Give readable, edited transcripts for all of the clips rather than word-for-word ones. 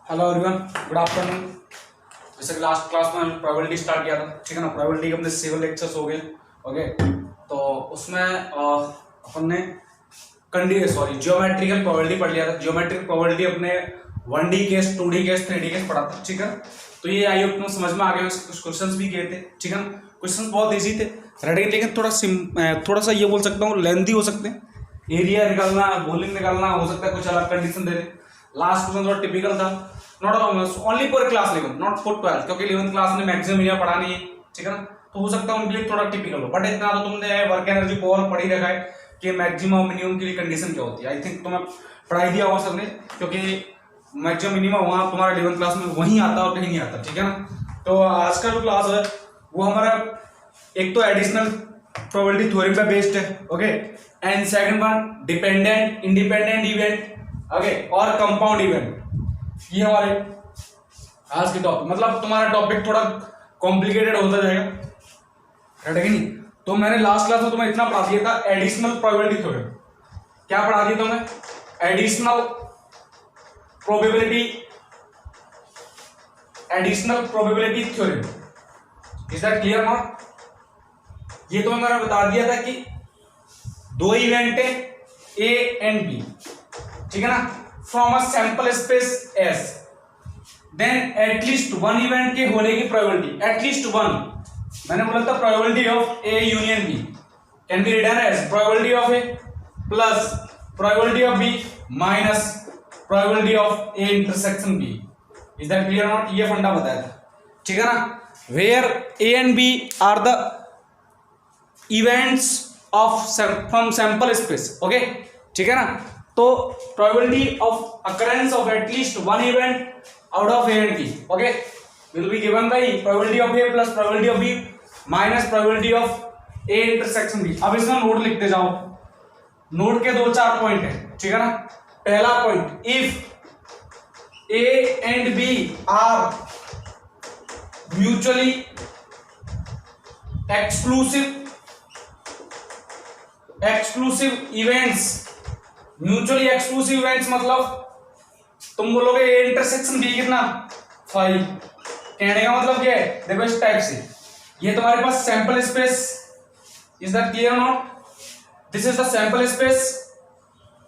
Hello everyone, good afternoon. जैसे कि last class में हमने प्रोबेबिलिटी स्टार्ट किया था, ठीक है ना। प्रोबेबिलिटी के अपने सिविल लेक्चर्स हो गए, ओके। तो उसमें अपन ने जियोमेट्रिकल प्रोबेबिलिटी पढ़ लिया था। जियोमेट्रिक प्रोबेबिलिटी अपने 1D case, 2D case, 3D case पढ़ा था, ठीक है। तो ये आई होप समझ में आ गया। कुछ क्वेश्चंस भी किए थे, ठीक है। क्वेश्चंस बहुत इजी थे, रेडी, लेकिन थोड़ा सा ये बोल सकता हूँ लेंथी हो सकते हैं। एरिया निकालना, वॉल्यूम निकालना, हो सकता है कुछ अलग कंडीशन दे दे। लास्ट क्वेश्चन थोड़ा टिपिकल था, not only for class 11, not for 12, क्योंकि 11th क्लास में मैक्सिमम एरिया पढ़ा नहीं है, ठीक है ना। तो हो सकता है उनके लिए थोड़ा टिपिकल हो, बट इतना तो तुमने वर्क एनर्जी पावर पढ़ ही रखा है कि मैक्सिमम मिनिमम के लिए कंडीशन क्या होती है। आई थिंक तुम्हें पढ़ाई दिया होगा सबने, क्योंकि मैक्सिमम मिनिमम वहाँ तुम्हारा 11th क्लास में वहीं आता और कहीं नहीं आता, ठीक है ना। तो आज का जो क्लास है वो हमारा एक तो एडिशनल प्रोबेबिलिटी थ्योरम पे बेस्ड है, okay. And second one dependent independent event, okay, और कंपाउंड इवेंट। ये हमारे आज के टॉपिक, मतलब तुम्हारा टॉपिक थोड़ा कॉम्प्लिकेटेड होता जाएगा, है कि नहीं। तो मैंने लास्ट क्लास में तुम्हें इतना पढ़ा दिया था, एडिशनल प्रोबेबिलिटी थ्योरम। क्या पढ़ा दिया तुम्हें? Additional probability theorem. Is that clear not? ये तुम्हें मैंने बता दिया था कि दो इवेंट है ए एंड बी, ठीक है ना, from a sample space S, then at least one event के होने की प्रोबेबिलिटी, एटलीस्ट वन, मैंने बोला था probability of A union B can be written as probability of A plus probability of B minus probability of A intersection B. Is that clear not? ये फंडा बताया था, ठीक है ना। Where A and B are the events of from sample space, okay, ठीक है ना। तो probability of occurrence of at least one event out of A and B, okay, will be given by probability of A plus probability of B minus probability of A intersection B. अब इसमें note लिखते जाओ। Note के दो चार point है, ठीक है ना। पहला point, if A and B are mutually exclusive events, mutually exclusive events मतलब तुम बोलोगे ए इंटरसेक्शन बी कितना 5, कहने का मतलब क्या है? देखो इस टाइप से, ये तुम्हारे पास sample space, is that clear not? This is the sample space,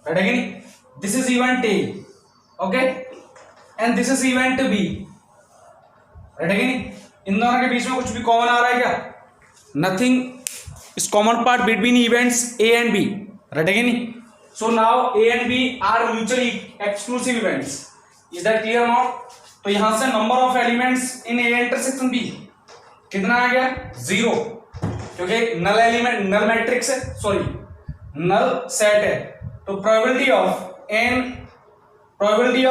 right है कि नहीं? This is event A, okay, and this is event B, right है कि नहीं? इन दोनों के बीच में कुछ भी कॉमन आ रहा है क्या? Nothing is common part between events A and B, right again? So now A and B are mutually exclusive events. Is that clear or not? तो यहां से number of elements in A intersection B कितना आ गया? 0, क्योंकि null element, null matrix है, sorry, null set है। तो probability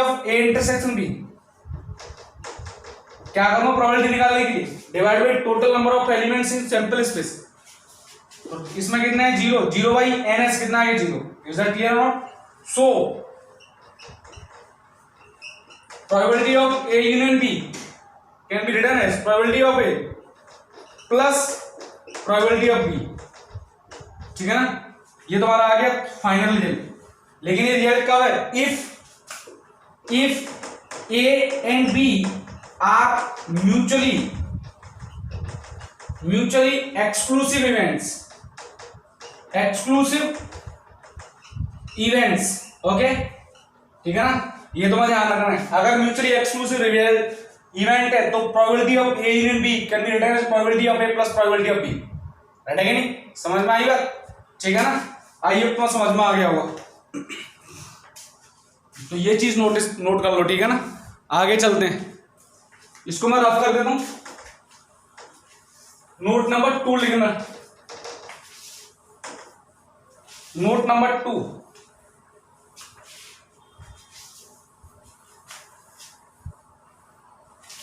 of A intersection B, क्या करूंगा probability निकालने के लिए? Divide by total number of elements in sample space। तो इसमें कितना है? 0, 0 बाई एन एस कितना है? 0। Is that clear not? So probability of A union B can be written as probability of A plus probability of B, ठीक है ना। ये तुम्हारा आ गया फाइनल रिजल्ट। लेकिन ये रिजल्ट कब है? If A and B are mutually exclusive events, okay, ठीक है ना। ये तुम्हें ध्यान रखना है। अगर म्यूचुअली एक्सक्लूसिव इवेंट है तो probability of A union B can be written as probability of A plus probability of B, right है कि नहीं? समझ में आई बात? ठीक है ना। आइए तुम्हें समझ में आ गया होगा, तो ये चीज नोट कर लो, ठीक है ना। आगे चलते हैं, इसको मैं रफ कर देता हूं। नोट नंबर 2 लिखना, note number 2,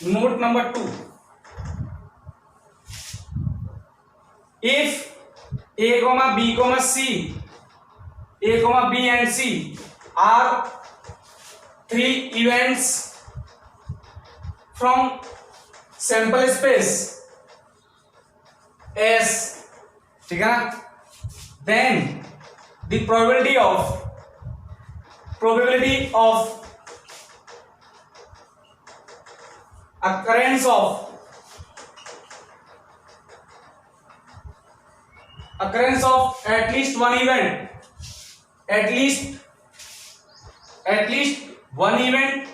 note number 2, if A comma B comma C, A comma B and C are 3 events from sample space S, ठीक है ना, then the probability of occurrence of at least one event, at least one event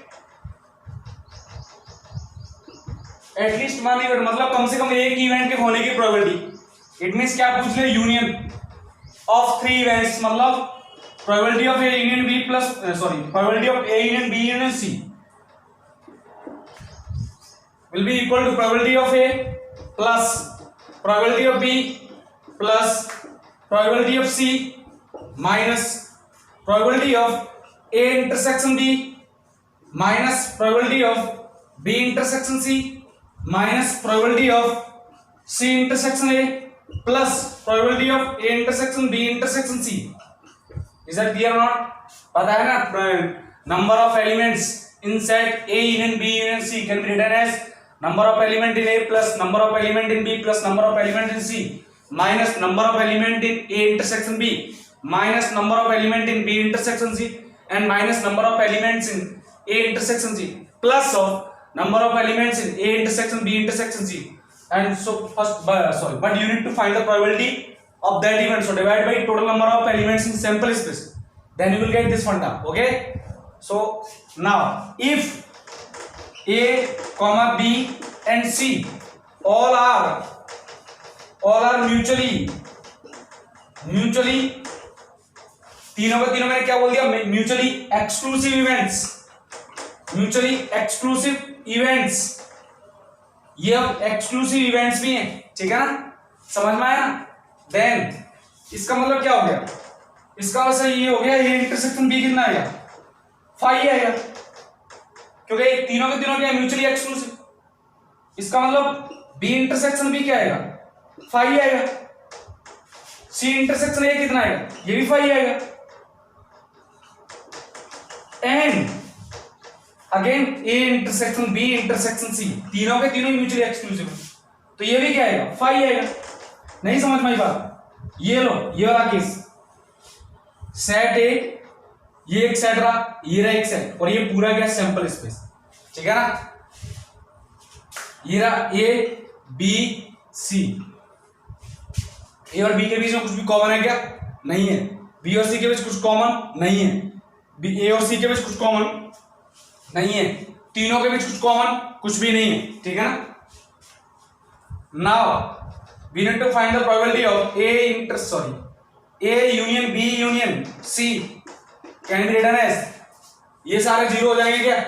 मतलब कम से कम एक event के होने की probability. It means क्या पूछ ले, यूनियन ऑफ थ्री इवेंट्स, मतलब probability of A union B plus probability of A union B union C will be equal to probability of A plus probability of B plus probability of C minus probability of A intersection B minus probability of B intersection C minus probability of C intersection A plus probability of A intersection B intersection C. Is that clear or not? पता है ना, number of elements in set A union B union C can be written as number of element in A plus number of element in B plus number of element in C minus number of element in A intersection B minus number of element in B intersection C and minus number of elements in A intersection C plus of number of elements in A intersection B intersection C. And so first but you need to find the probability of that event, so divide by total number of elements in sample space, then you will get this funda. Okay, so now if A, B and C all are mutually तीनों का तीनों मैंने क्या बोल दिया, mutually exclusive events, ये अब exclusive events भी हैं, ठीक है ना, समझ में आया ना। देन इसका मतलब क्या हो गया, इसका वैसे ये हो गया, ये इंटरसेक्शन बी कितना आएगा, 5 आएगा, क्योंकि तीनों के तीनों क्या है, म्यूचुअली एक्सक्लूसिव। इसका मतलब बी इंटरसेक्शन बी क्या आएगा, 5 आएगा। सी इंटरसेक्शन ए कितना आएगा, ये भी 5 आएगा। And again A intersection B intersection C, तीनों के तीनों म्यूचुअली एक्सक्लूसिव, तो ये भी क्या आएगा, 5 आएगा। नहीं समझ में आई बात, ये लो ये वाला केस, सेट ए, ये एक सेट रहा, ये रहा एक सेट, और ये पूरा क्या सैंपल स्पेस, ठीक है ना। ये रहा ए बी सी, ए और बी के बीच में कुछ भी कॉमन है क्या, नहीं है। बी और सी के बीच कुछ कॉमन नहीं है, बी ए और सी के बीच कुछ कॉमन नहीं है, तीनों के बीच कुछ कॉमन कुछ भी नहीं है, ठीक है ना। Now we need to find the probability of A union B union C can be written as, ये सारे जीरो हो जाएंगे क्या,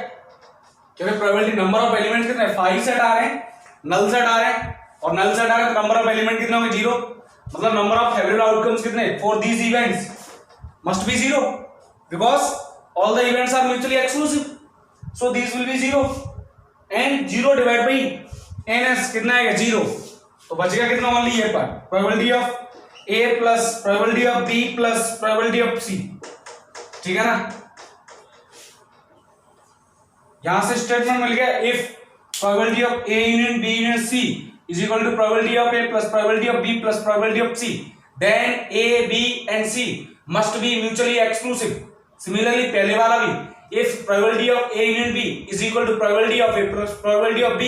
क्योंकि प्रोबेबिलिटी नंबर ऑफ एलिमेंट कितने, 5 सेट आ रहे हैं, नल सेट आ रहे हैं, और नल सेट आ रहे हैं तो नंबर ऑफ एलिमेंट कितने होंगे, 0, मतलब नंबर ऑफ फेवरेबल आउटकम्स कितने, for these events must be 0 because all the events are mutually exclusive, so this will be 0 and 0 divide by ns कितना आएगा, 0, तो बचेगा कितना, ओनली ये पर probability of A plus probability of B plus probability of C, ठीक है ना। यहां से स्टेटमेंट मिल गया, इफ probability of A union B union C is equal to probability of A plus probability of B plus probability of C, then A B and C must be mutually exclusive. Similarly पहले वाला भी, इफ probability of A union B is equal to probability of A plus probability of B,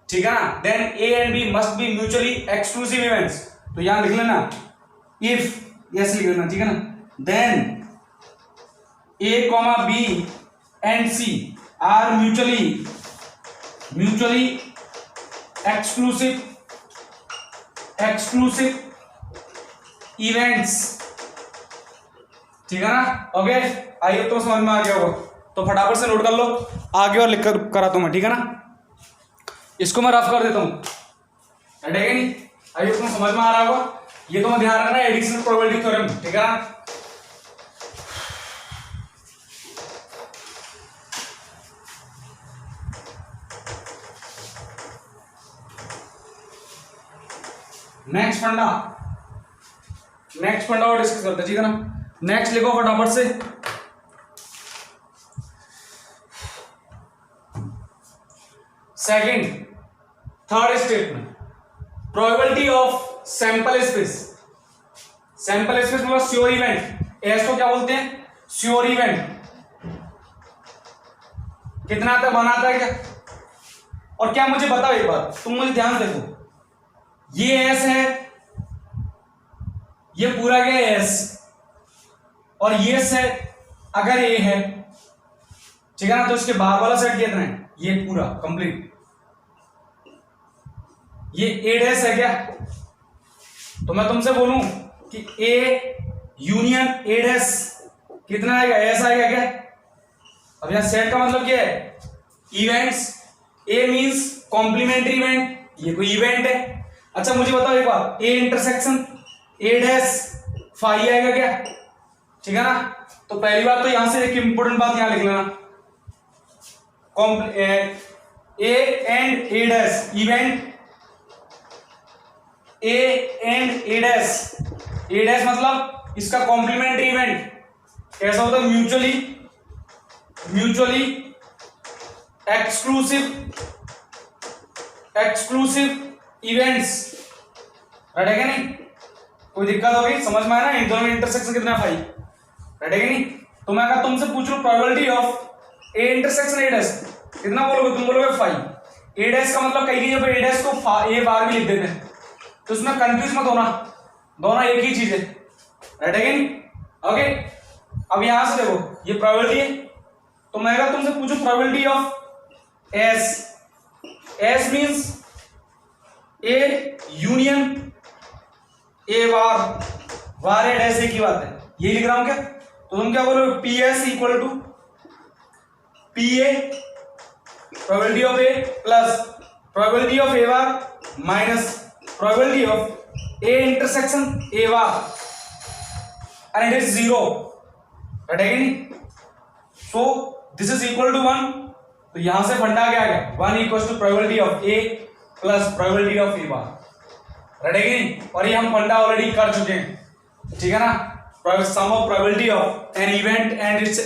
ठीक है ना, then A and B must be mutually exclusive events. तो यहां लिख लेना इफ, यस लिख लेना, ठीक है ना, then A, B and C are mutually exclusive events, ठीक है ना। ओके, आइए तो समझ में आ गया होगा, तो फटाफट से नोट कर लो, आगे और लिख कर कराता हूं मैं, ठीक है ना। इसको मैं रफ कर देता हूं, हटेगा नहीं, आइए तुम समझ में आ रहा होगा। ये तो मैं ध्यान रखना, एडिशनल प्रोबेबिलिटी थ्योरम, ठीक है ना। नेक्स्ट फंडा और डिस्कस करते हैं, ठीक है ना। नेक्स्ट लिखो फटाफट से, second third statement, probability of sample space. Sample space मतलब श्योर इवेंट, एस को क्या बोलते हैं, श्योर इवेंट। कितना आता है, 1 आता है क्या, और क्या मुझे बताओ एक बात, तुम मुझे ध्यान से देखो, ये एस है, ये पूरा क्या एस, और ये सेट अगर ए है, ठीक है ना, तो इसके बाहर वाला सेट कितना है, ये पूरा कंप्लीट, ये ए डैश है क्या, तो मैं तुमसे बोलूं कि ए यूनियन ए डैश कितना आएगा, ऐसा आएगा क्या। अब यहां सेट का मतलब क्या है, events, A means complementary event, ये कोई इवेंट है। अच्छा मुझे बताओ एक बात, A intersection A dash phi आएगा क्या, ठीक है ना। तो पहली बात तो यहां से एक इंपॉर्टेंट बात यहां लिख लेना, A and A dash event, A and A dash मतलब इसका कॉम्प्लीमेंट्री इवेंट कैसा होता है, म्यूचुअली एक्सक्लूसिव इवेंट्स, राइट है क्या नहीं, कोई दिक्कत होगी, समझ में आया ना, इन दोनों में इंटरसेक्शन कितना है 5, राइट है कि नहीं। तो मैं अगर तुमसे पूछ रहा हूं probability of A intersection A dash कितना बोलोगे, तुम बोलोगे 5। ए डैश का मतलब कई जगह पे ए डैश को ए बार भी लिख देते हैं, तो उसमें कंफ्यूज मत होना, दोनों एक ही चीज है, राइट है कि नहीं। ओके अब यहां से देखो ये प्रोबेबिलिटी है, तो मैं अगर तुमसे पूछूं probability of S means A union A war A dash की बात है, ये लिख रहा हूं क्या, तो तुम क्या बोलोगे, P S equal to P A probability of A plus probability of A bar minus probability of A intersection A bar and it is 0, right है कि नहीं। So this is equal to 1, तो यहां से फंडा क्या आ गया, 1 equal to probability of A plus probability of A bar, right है कि नहीं। और ये हम फंडा ऑलरेडी कर चुके हैं, ठीक है ना। Sum of probability of an event and it's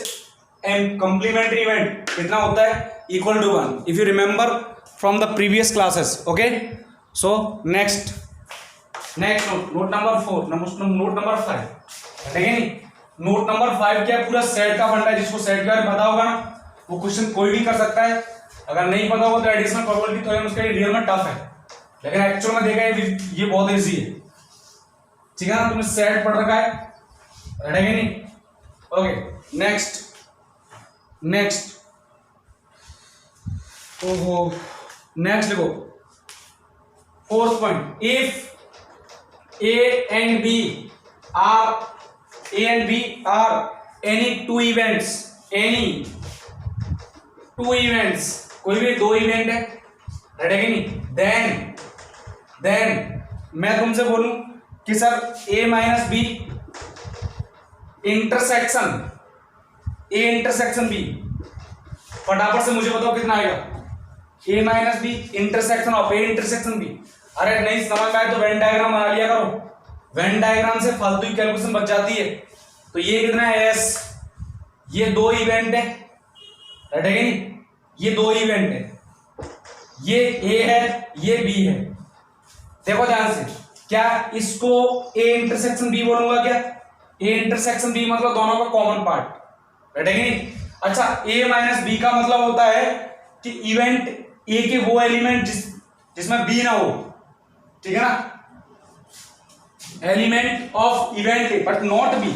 and complementary event कितना होता है, equal to 1, if you remember from the previous classes. Okay so next note number 4, note number 5, ठीक है नहीं। नोट नंबर 5 क्या है, पूरा सेट का फंडा है, जिसको सेट के बारे में पता होगा ना वो क्वेश्चन कोई भी कर सकता है, अगर नहीं पता होगा तो एडिशनल प्रोबेबिलिटी थ्योरम उसके लिए रियल में टफ है, लेकिन एक्चुअल में देखा ये बहुत इजी है, ठीक है ना। तुमने सेट पढ़ रखा है, राइट है कि नहीं। ओके नेक्स्ट ओहो नेक्स्ट देखो 4th point, if A and B are any two events, कोई भी 2 इवेंट है, राइट है कि नहीं, देन मैं तुमसे बोलूं कि sir A minus B intersection B, फटाफट से मुझे बताओ कितना आएगा, A minus B intersection of A intersection B. अरे नहीं समझ में आए तो वेन डायग्राम बना लिया करो, वेन डायग्राम से फालतू की कैलकुलेशन बच जाती है। तो ये कितना है एस, ये 2 इवेंट है, राइट है कि नहीं, ये 2 इवेंट है, ये ए है ये बी है। देखो ध्यान से, क्या इसको ए इंटरसेक्शन बी बोलूंगा क्या, ए इंटरसेक्शन बी मतलब दोनों का कॉमन पार्ट, राइट है कि नहीं। अच्छा ए माइनस बी का मतलब होता है कि इवेंट ए के वो एलिमेंट जिसमें बी ना हो, ठीक है ना, element of event A but not be,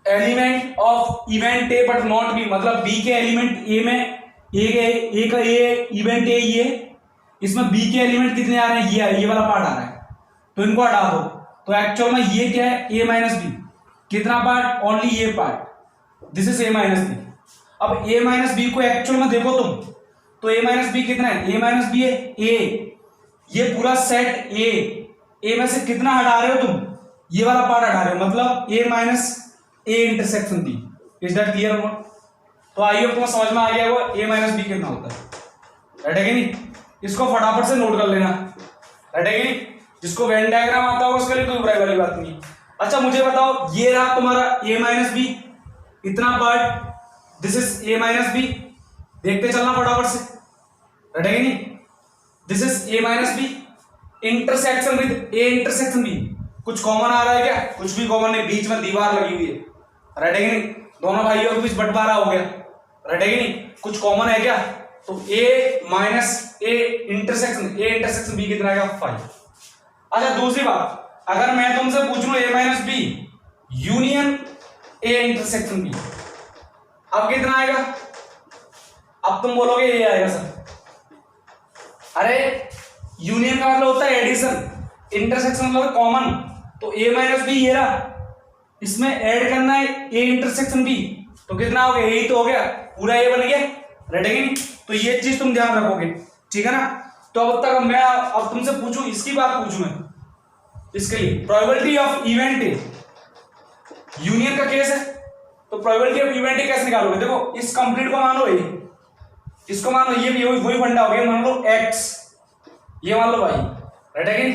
element of event A but not be मतलब बी के एलिमेंट ए में, ए का ए इवेंट ए ये, इसमें बी के एलिमेंट कितने आ रहे हैं, ये वाला पार्ट आ रहा है, तो इनको हटा दो। तो एक्चुअल में ये क्या है, ए माइनस बी, कितना पार्ट, ओनली ये part, this is A minus B. अब ए माइनस बी को एक्चुअल में देखो तुम, तो ए माइनस बी कितना है, ए माइनस बी है ए, ये पूरा सेट ए में से कितना हटा रहे हो तुम, ये वाला पार्ट हटा रहे हो, मतलब A minus A intersection B. Is that clear हुआ। तो आई होप तुम्हें समझ में आ गया वो ए माइनस बी कितना होता है, राइट है कि नहीं। इसको फटाफट से नोट कर लेना, राइट है कि नहीं। जिसको वेन डायग्राम आता होगा उसके लिए कोई बुराई वाली बात नहीं। अच्छा मुझे बताओ, ये रहा तुम्हारा ए माइनस बी, इतना part, this is A minus B, देखते चलना फटाफट से, राइट है कि नहीं। This is A minus B intersection with A intersection B, कुछ कॉमन आ रहा है क्या, कुछ भी कॉमन नहीं, बीच में दीवार लगी हुई है, राइट है कि नहीं। दोनों भाइयों के बीच बंटवारा हो गया, राइट है कि नहीं, कुछ कॉमन है क्या, तो ए माइनस ए इंटरसेक्शन बी कितना आएगा 5। अच्छा दूसरी बात, अगर मैं तुमसे पूछूं A minus B union A intersection B, अब कितना आएगा? अब तुम बोलोगे ये आएगा सर। अरे यूनियन का मतलब होता है एडिशन, इंटरसेक्शन मतलब कॉमन। तो ए माइनस बी ये रहा, इसमें ऐड करना है ए इंटरसेक्शन बी, तो कितना हो गया? यही तो हो गया, पूरा ए बन गया, रटेगी नहीं? तो ये चीज तुम ध्यान रखोगे, ठीक है ना। तो अब तक मैं अब तुमसे पूछूं, इसकी बात पूछूं मैं, इसके लिए probability of event A, union का केस है, तो प्रोबेबिलिटी ऑफ इवेंट ए कैसे निकालोगे? देखो इस कंप्लीट को मानो ए, इसको मानो ये भी वही फंडा हो गया, मान लो एक्स, ये मान लो वाई, राइट है कि?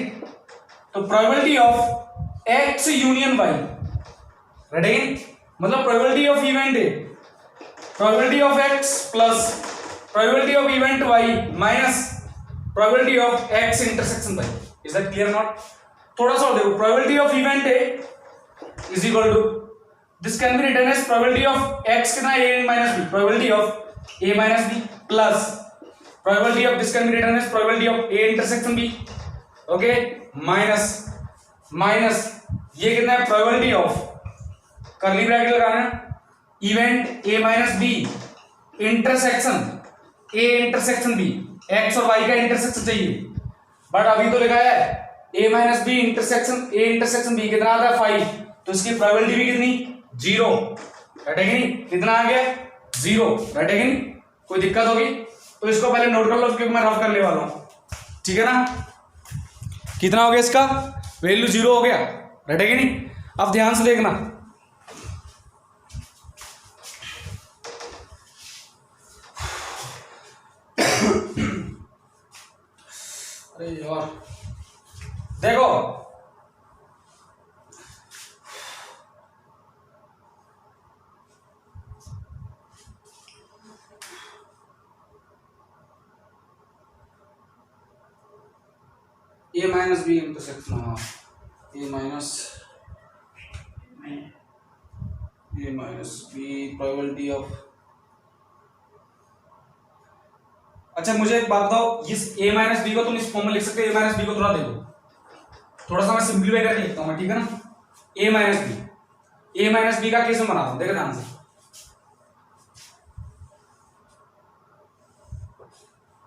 तो probability of X union Y, right है कि? मतलब probability of event A, probability of X plus probability of event Y minus probability of X intersection Y. Is that clear not? थोड़ा सा और देखो, probability of event A is equal to, this can be written as probability of X कितना A minus B, probability of A minus B plus probability of, this can be written as probability of A intersection B, okay, minus ये कितना है? Probability of, curly bracket लगाना, event A minus B intersection A intersection B, X और Y का intersection चाहिए, but अभी तो लिखा है A minus B intersection B, कितना आता है 5, तो इसकी प्रोबेबिलिटी भी कितनी? 0, रटेगी नहीं? कितना आ गया? 0, रटेगी नहीं? कोई दिक्कत होगी तो इसको पहले नोट कर लो, क्योंकि मैं रफ करने वाला हूं, ठीक है ना। कितना हो गया इसका? वैल्यू 0 हो गया, रटेगी नहीं? अब ध्यान से देखना, अरे यार देखो, A minus B intersection, A minus B probability of, अच्छा मुझे एक बात बताओ, इस ए माइनस बी को तुम इस फॉर्म में लिख सकते हो, ए माइनस बी को थोड़ा देखो, थोड़ा सा मैं सिंप्लीफाई करके लिखता हूं मैं, ठीक है ना। ए माइनस बी का कैसे बनाता हूं, देखो ध्यान से,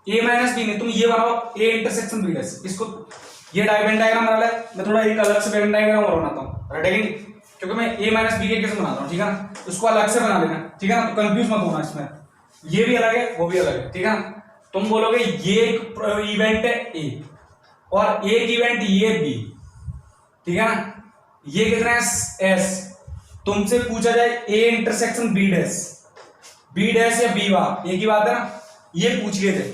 ए माइनस बी नहीं, तुम ये बनाओ ए इंटरसेक्शन बी डैश, इसको ये डायगोनल डायग्राम बना ले, मैं थोड़ा एक अलग से डायगोनल डायग्राम और बनाता हूं, राइट है कि? क्योंकि मैं ए माइनस बी के कैसे बनाता हूं, ठीक है ना, उसको अलग से बना लेना, ठीक है ना, तो कंफ्यूज मत होना इसमें, ये भी अलग है वो भी अलग है, ठीक है ना। तुम बोलोगे ये एक इवेंट है ए और एक इवेंट ये बी, ठीक है ना, ये कितना है एस, तुमसे पूछा जाए ए इंटरसेक्शन बी डैश या बी बार, एक ही बात है ना, ये पूछ गए थे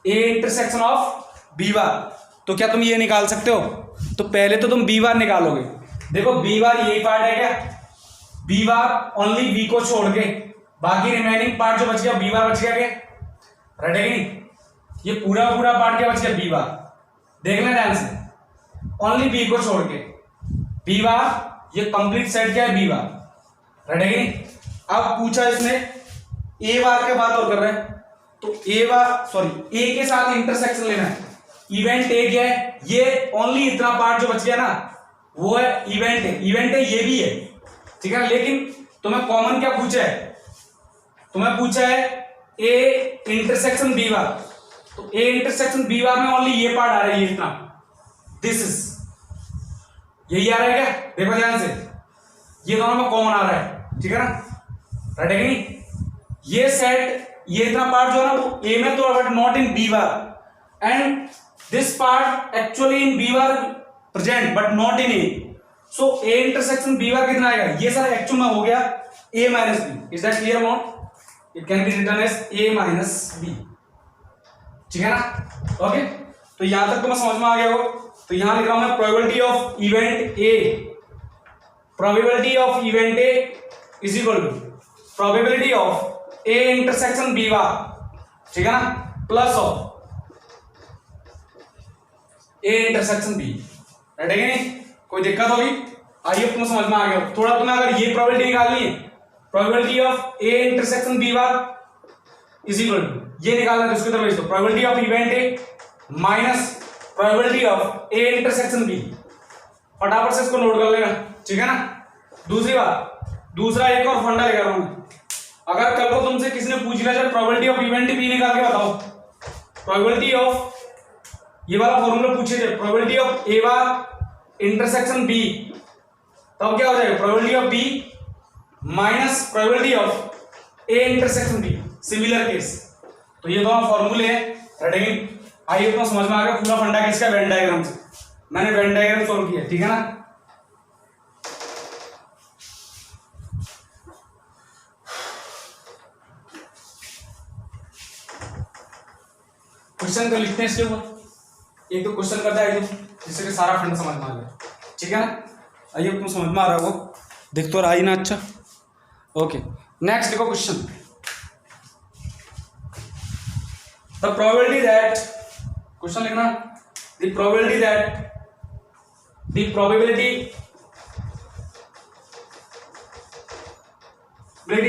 A intersection of B bar, तो क्या तुम ये निकाल सकते हो? तो पहले तो तुम बी बार निकालोगे, देखो बी बार यही पार्ट है क्या, बी बार ओनली बी को छोड़ के, बाकी रिमेनिंग पार्ट जो बच गया बी बार बच गया क्या, राइट है कि नहीं? ये पूरा पार्ट क्या बच गया? बी बार, देख लेना ध्यान से, ओनली बी को छोड़ के बी बार, ये कंप्लीट सेट क्या है? बी बार, राइट है कि नहीं? अब पूछा इसने ए बार के बात और कर रहे हैं, तो ए बार सॉरी ए के साथ इंटरसेक्शन लेना है, इवेंट ए क्या है? ये ओनली इतना पार्ट जो बच गया ना वो है इवेंट है, ये भी है, ठीक है, लेकिन तुम्हें कॉमन क्या पूछा है? तुम्हें पूछा है ए इंटरसेक्शन बी बार, तो ए इंटरसेक्शन बी बार में ओनली ये पार्ट आ रहा है, ये इतना, दिस इज यही आ रहा है क्या? देखो ध्यान से, ये दोनों में कॉमन आ रहा है, ठीक है ना, राइट है कि नहीं? ये सेट, ये इतना पार्ट जो है ना वो ए में तो, but not in B bar, and this part actually in B bar present but not in A, so A intersection B bar कितना आएगा? ये सारा एक्चुअल में हो गया A minus B, is that clear not? It can be written as A minus B, ठीक है ना, ओके। तो यहां तक तुम्हें समझ में आ गया हो, तो यहां लिख रहा हूं मैं probability of event A is equal to probability of A intersection B bar, ठीक है ना, plus of A intersection B, right है कि नहीं? कोई दिक्कत होगी? आइए तुम्हें समझ में आ गया। थोड़ा तुम्हें अगर ये प्रोबेबिलिटी निकालनी है, probability of A intersection B bar is equal to, ये निकालना है, उसकी तरफ भेज दो। Probability of event A minus probability of A intersection B, फटाफट से इसको नोट कर लेना, ठीक है ना। दूसरी बात, दूसरा एक और फंडा लेकर आऊं, अगर कल को तुमसे किसी ने पूछ लिया, जब प्रोबेबिलिटी ऑफ इवेंट बी निकाल के बताओ, प्रोबेबिलिटी ऑफ, ये वाला फॉर्मूला पूछे थे, probability of A bar intersection B, तब क्या हो जाएगा, probability of B minus probability of A intersection B, similar case. तो ये दोनों फॉर्मूले हैं, रेडी। आइए तो समझ में आ गया पूरा फंडा किसका, वेन डायग्राम से। मैंने वेन डायग्राम सोल्व किया, ठीक है ना। क्वेश्चन तो लिखते हैं इसके ऊपर, एक तो क्वेश्चन करता है जिससे कि सारा फंड समझ में आ गया, ठीक है ना। आइए तुम समझ में आ रहा है, वो दिख तो रहा ही ना, अच्छा ओके। नेक्स्ट देखो question, the probability that, question लिखना, the probability that, the probability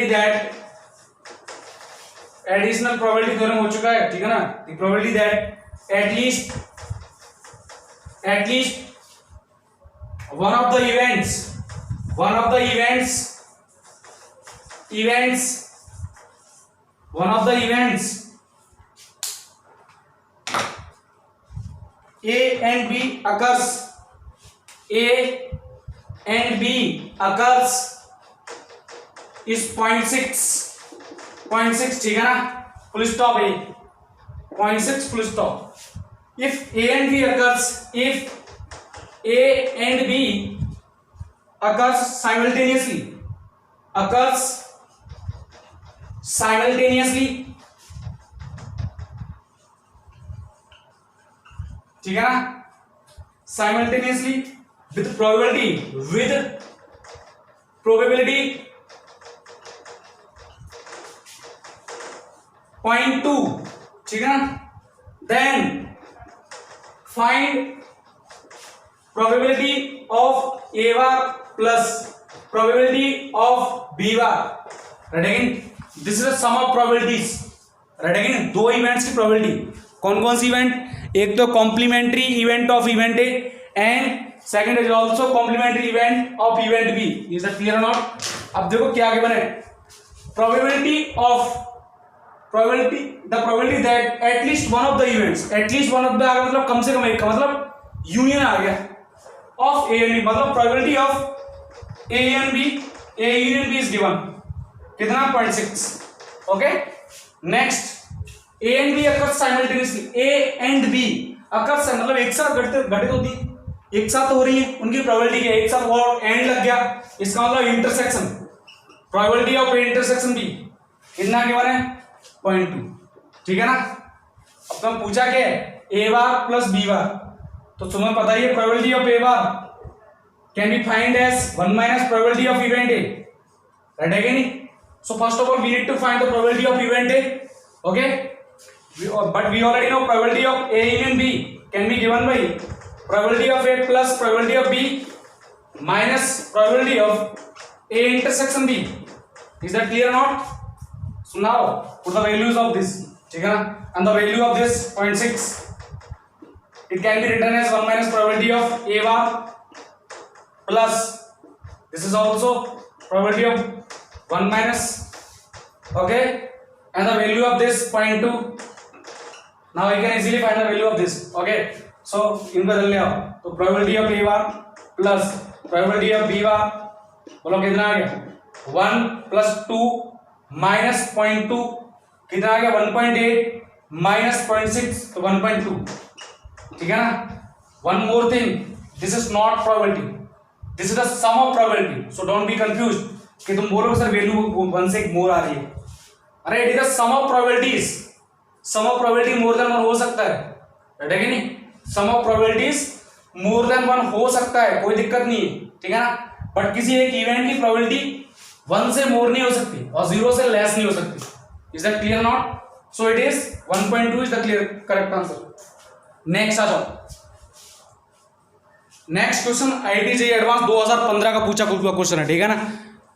that, additional probability theorem हो चुका है, ठीक है ना। The probability that at least one of the events one of the events A and B occurs is 0.6, ठीक है ना, फुल स्टॉप है, 0.6 full stop. if A and B occurs simultaneously, ठीक है ना, simultaneously with probability 0.2, ठीक है ना, then find probability of A bar plus probability of B bar, right again, this is the sum of probabilities, right again, दो events की probability, कौन कौन सी इवेंट, एक तो complementary event of event A and second is also complementary event of event B, is that clear और not. अब देखो क्या आगे बने, probability the probability that at least one of the events, at least one of the आगे मतलब कम से कम एक का मतलब यूनियन आ गया, ऑफ ए एंड बी, मतलब probability of A and B, A union B is given कितना, 0.6, okay. Next, A and B occurs simultaneously, A and B occurs मतलब एक साथ घटित होती, एक साथ हो रही है, उनकी प्रोबेबिलिटी है एक साथ, और एंड लग गया, इसका मतलब intersection, probability of A intersection B कितना गिवन है, 0.2, ठीक है ना। अब तो पूछा क्या है, ए बार प्लस बी बार, तो तुम्हें पता ही है probability of A bar can be find as 1 minus probability of event A, right है कि नहीं। So first of all we need to find the probability of event A, okay, but we already know probability of A union B can be given by probability of A plus probability of B minus probability of A intersection B, is that clear not. So now put the values of this, ठीक है ना, and the value of this 0.6, it can be written as 1 minus probability of A bar plus this is also probability of 1 minus, okay, and the value of this 0.2. Now you can easily find the value of this, okay. So in बदल ले आओ, तो probability of A bar plus probability of B bar बोलो कितना आ गया, 1 plus 2 minus 0.2 कितना आ गया, 1.8 minus 0.6 तो 1.2, ठीक है ना। One more thing, this is not probability, this is the sum of probability, so don't be confused कि तुम बोलोगे सर वैल्यू 1 से मोर आ रही है, अरे it is the sum of probabilities, sum of probability more than 1 हो सकता है, राइट है कि नहीं, sum of probabilities more than 1 हो सकता है, कोई दिक्कत नहीं है, ठीक है ना। बट किसी एक इवेंट की प्रोबेबिलिटी 1 से मोर नहीं हो सकती और 0 से लेस नहीं हो सकती, is that clear not. So it is 1.2 is the clear correct answer. Next आ जाओ, next question IIT JEE advance 2015 का पूछा क्वेश्चन है, ठीक है ना।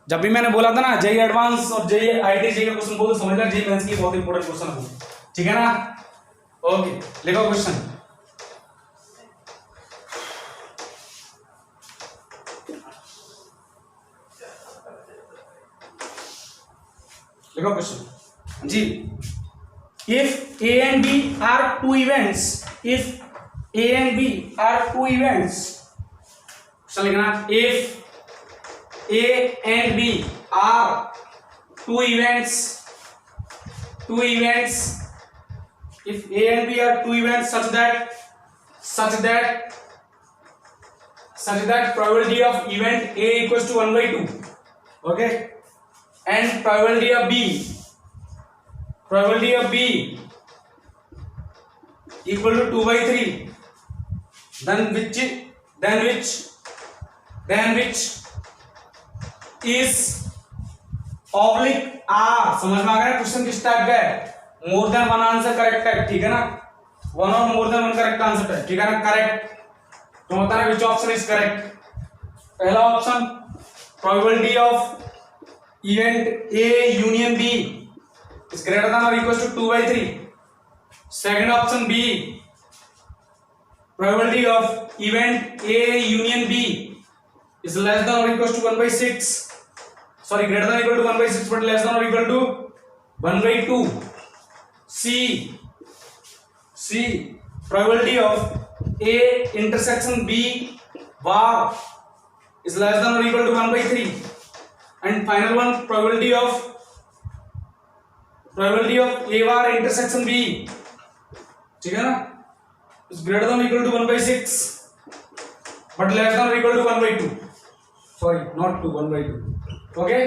जब भी मैंने बोला था ना जेईई एडवांस और जेईई आईआईटी जेईई का क्वेश्चन बहुत समझना, जेईई मेंस की बहुत इंपॉर्टेंट क्वेश्चन है, ठीक है ना। ओके, लिखो क्वेश्चन। लिखो क्वेश्चन जी। If A and B are two events, if A and B are two events, question लिखना, if A and B are two events, two events, if A and B are two events such that probability of event A equals to 1/2, okay, and probability of B equal to 2/3, then which is oblique R। समझ में आ गया question किस type का है? More than one answer correct है, ठीक है ना, वन और more than one correct answer है, ठीक है ना, करेक्ट। तो बताना विच ऑप्शन इज करेक्ट। पहला option probability of event A union B is greater than और equal to 2/3। Second option B probability of event A union B is less than और equal to 1/6, sorry greater than equal to 1/6 but less than और equal to 1/2। C probability of A intersection B bar is less than or equal to 1/3, and final one probability of A bar intersection B, ठीक है ना, is greater than or equal to 1/6 but less than or equal to 1/2, sorry not 2, 1/2, okay,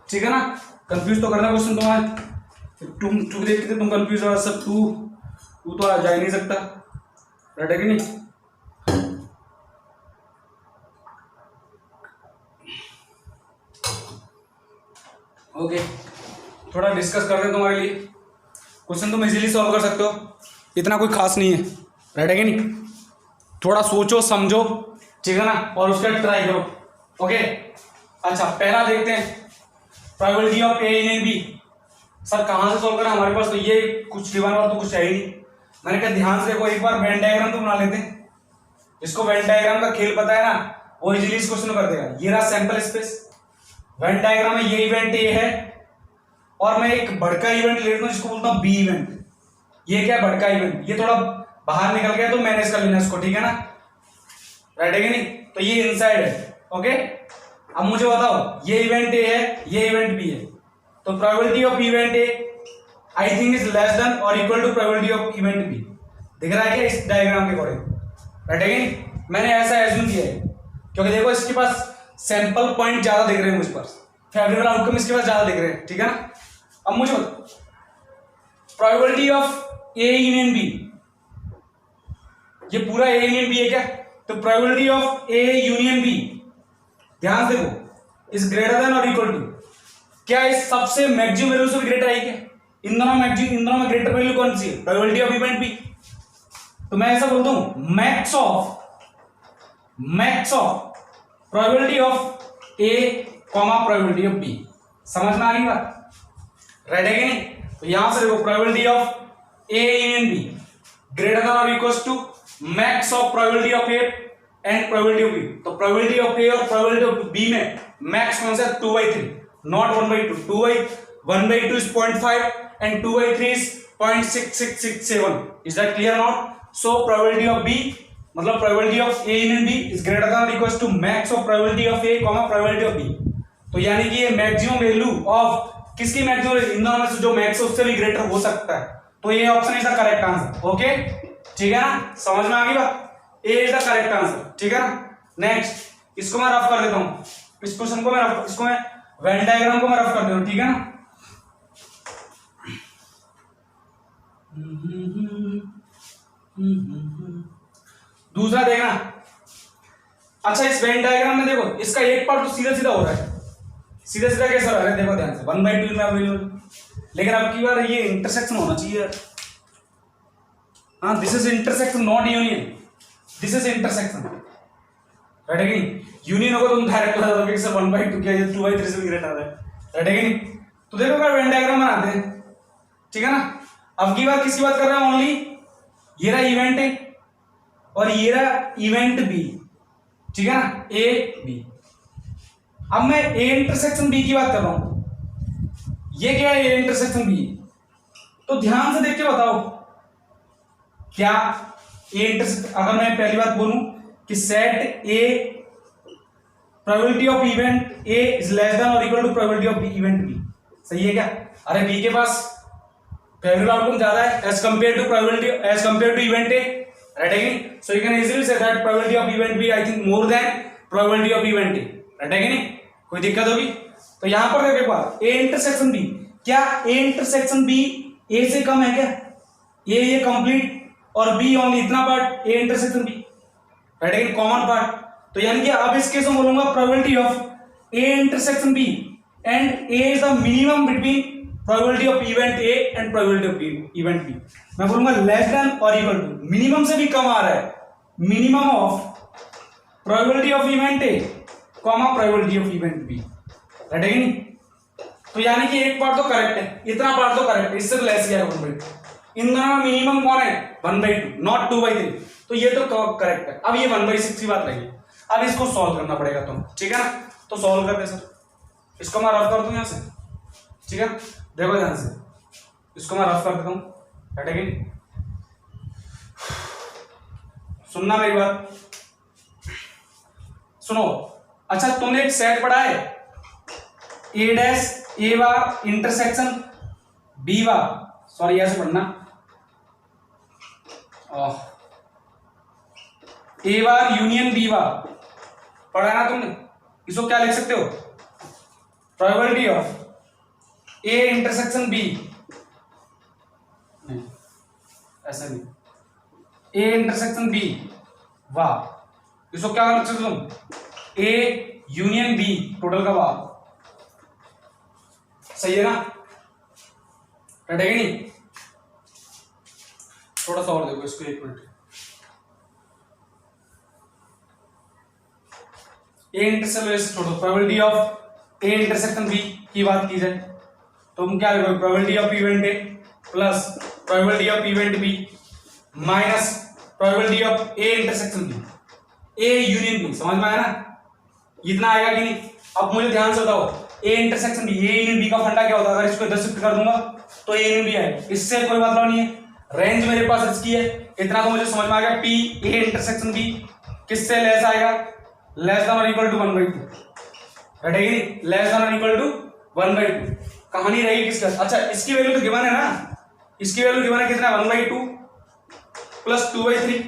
ठीक है ना। Confuse तो करना question तुम्हारा, तुम चुप देख के तुम कंफ्यूज हो सब, तू तो आ जा ही नहीं सकता, राइट है कि नहीं। ओके, थोड़ा डिस्कस करते हैं तुम्हारे लिए। क्वेश्चन तुम इजीली सॉल्व कर सकते हो, इतना कोई खास नहीं है, राइट है कि नहीं। थोड़ा सोचो समझो, ठीक है ना, और उसका ट्राई करो। ओके, अच्छा पहला देखते हैं probability of A in B. Sir कहाँ से सॉल्व करें, हमारे पास तो ये कुछ डिवाइन वाला तो कुछ है ही नहीं। मैंने कहा ध्यान से देखो, एक बार वेन डायग्राम तो बना लेते हैं। इसको वेन डायग्राम का खेल पता है ना, वो इजीली इस क्वेश्चन कर देगा। ये रहा सैंपल स्पेस, वेन डायग्राम में ये इवेंट ए है और मैं एक भड़का इवेंट ले लेता हूँ जिसको बोलता हूँ बी इवेंट। ये क्या भड़का इवेंट, ये थोड़ा बाहर निकल गया तो मैनेज कर लेना इसको, ठीक है ना, राइट है कि नहीं। तो ये इनसाइड है, ओके। अब मुझे बताओ ये इवेंट ए है, ये इवेंट बी है, तो probability of event A I think is less than और equal to probability of event B. दिख रहा है क्या इस डायग्राम के अकॉर्डिंग, राइट है कि नहीं। मैंने ऐसा एज्यूम किया है क्योंकि देखो इसके पास सैंपल पॉइंट ज्यादा दिख रहे हैं मुझ पास, फेवरेबल आउटकम इसके पास ज्यादा दिख रहे हैं, ठीक है ना। अब मुझे probability of A union B, ये पूरा ए यूनियन बी है क्या, तो probability of A union B, ध्यान से देखो, इज ग्रेटर देन और इक्वल टू, क्या इस सबसे मैक्सिमम वैल्यू से भी ग्रेटर है क्या, इन दोनों में ग्रेटर वैल्यू कौन सी है, प्रोबेबिलिटी ऑफ इवेंट बी। तो मैं ऐसा बोलता हूं max of probability of A comma probability of B. समझ में आ रही बात, राइट है कि नहीं। तो यहां से देखो probability of A union B greater than और equal to max of probability of A and probability of B. तो प्रोबेबिलिटी ऑफ ए और प्रोबेबिलिटी ऑफ बी में मैक्स कौन सा है, 2/3, not 1/2। 1/2 is 0.5 and 2/3 is 0.6667. Is that clear or not? So probability of B मतलब probability of A in B is greater than or equals to max of probability of A, probability of B। तो यानी कि ये maximum value of किसकी maximum, इन दोनों में से जो मैक्स है उससे भी ग्रेटर हो सकता है। तो ये option is the correct answer, okay, ठीक है ना, समझ में आ गई बात, ए इज द करेक्ट आंसर, ठीक है ना। नेक्स्ट इसको मैं रफ कर देता हूं, इस क्वेश्चन को मैं इसको मैं वेन डायग्राम को मैं रफ कर देता हूं, ठीक है ना। दूसरा देखना, अच्छा इस वेन डायग्राम में देखो इसका एक पार्ट तो सीधा सीधा हो रहा है, सीधा सीधा कैसा हो रहा है देखो ध्यान से, 1/2 में अवेलेबल, लेकिन अब की बार ये इंटरसेक्शन होना चाहिए। हाँ, this is intersection not union, this is intersection, right है कि नहीं। यूनियन होगा तुम डायरेक्ट बता दोगे कि सर 1/2 क्या है, 2/3 से भी ग्रेटर है, राइट है कि नहीं। तो देखो अगर वेन डायग्राम बनाते हैं, ठीक है ना। अब की बात किसकी बात कर रहा हूं? ओनली ये रहा इवेंट ए और ये रहा इवेंट बी, ठीक है ना, ए बी। अब मैं ए इंटरसेक्शन बी की बात कर रहा हूं। ये क्या है? A intersection B. तो ध्यान से देख के बताओ क्या ए इंटरसेक्शन, अगर मैं पहली बात बोलूं कि set A probability of event A is less than और equal to probability of event B, सही है क्या? अरे बी के पास फेवरेबल आउटकम ज्यादा है as compare to probability, as compare to event A, right है कि नहीं? So you can easily see that probability of event B I think more than probability of event A, right है कि नहीं? कोई दिक्कत होगी? तो यहां पर देखो एक बार, ए इंटरसेक्शन बी, क्या ए इंटरसेक्शन बी ए से कम है क्या? ये कंप्लीट और बी ओनली इतना part A intersection B, right है कि कॉमन पार्ट। तो यानी कि अब इस केस में बोलूंगा probability of A intersection B and A is the minimum between probability of event A and probability of event B. मैं बोलूंगा लेस देन और इक्वल टू, मिनिमम से भी कम आ रहा है, minimum of probability of event A comma probability of event B, right है कि नहीं? तो यानी कि एक पार्ट तो करेक्ट है, इतना पार्ट तो करेक्ट है, इससे लेस क्या है 1/2। इन दोनों में मिनिमम कौन है? 1/2, नॉट 2/3। तो ये तो करेक्ट है। अब ये 1/6 की बात रही। अब इसको सॉल्व करना पड़ेगा तुम, ठीक है ना? तो सॉल्व करते सर, इसको मैं रफ कर दूं यहां से, ठीक है? देखो ध्यान से, इसको मैं रफ कर देता हूं, राइट है कि नहीं? सुनना मेरी बात, सुनो। अच्छा तुमने एक सेट पढ़ा है, ए डैश ए बार इंटरसेक्शन बी बार, सॉरी ऐसे पढ़ना, ए बार यूनियन बी बार पढ़ा है ना तुमने? इसको क्या लिख सकते हो? Probability of A intersection B, नहीं ऐसा नहीं, ए इंटरसेक्शन बी वाह, इसको क्या लिख सकते हो तुम? ए यूनियन बी टोटल का वाह, सही है ना? राइट है कि नहीं? थोड़ा सा और देखो इसको, एक मिनट। ए इंटरसेक्शन छोड़ो, probability of A intersection B की बात की जाए तो हम क्या लिखोगे? Probability of event A plus probability of event B minus probability of A intersection B, A union B. समझ में आया ना? इतना आएगा कि नहीं? अब मुझे ध्यान से बताओ, A intersection B, A union B का फंडा क्या होता है? अगर इसको इधर शिफ्ट कर दूंगा तो ए यूनियन बी आएगा, इससे कोई मतलब नहीं है। रेंज मेरे पास इसकी है, इतना तो मुझे समझ में आ गया। पी ए इंटरसेक्शन बी किससे लेस आएगा? लेस देन और इक्वल टू 1/2, राइट है कि नहीं? लेस देन और इक्वल टू 1/2। कहानी रहेगी किसका? अच्छा इसकी वैल्यू तो गिवन है ना, इसकी वैल्यू गिवन है कितना? 1/2 plus 2/3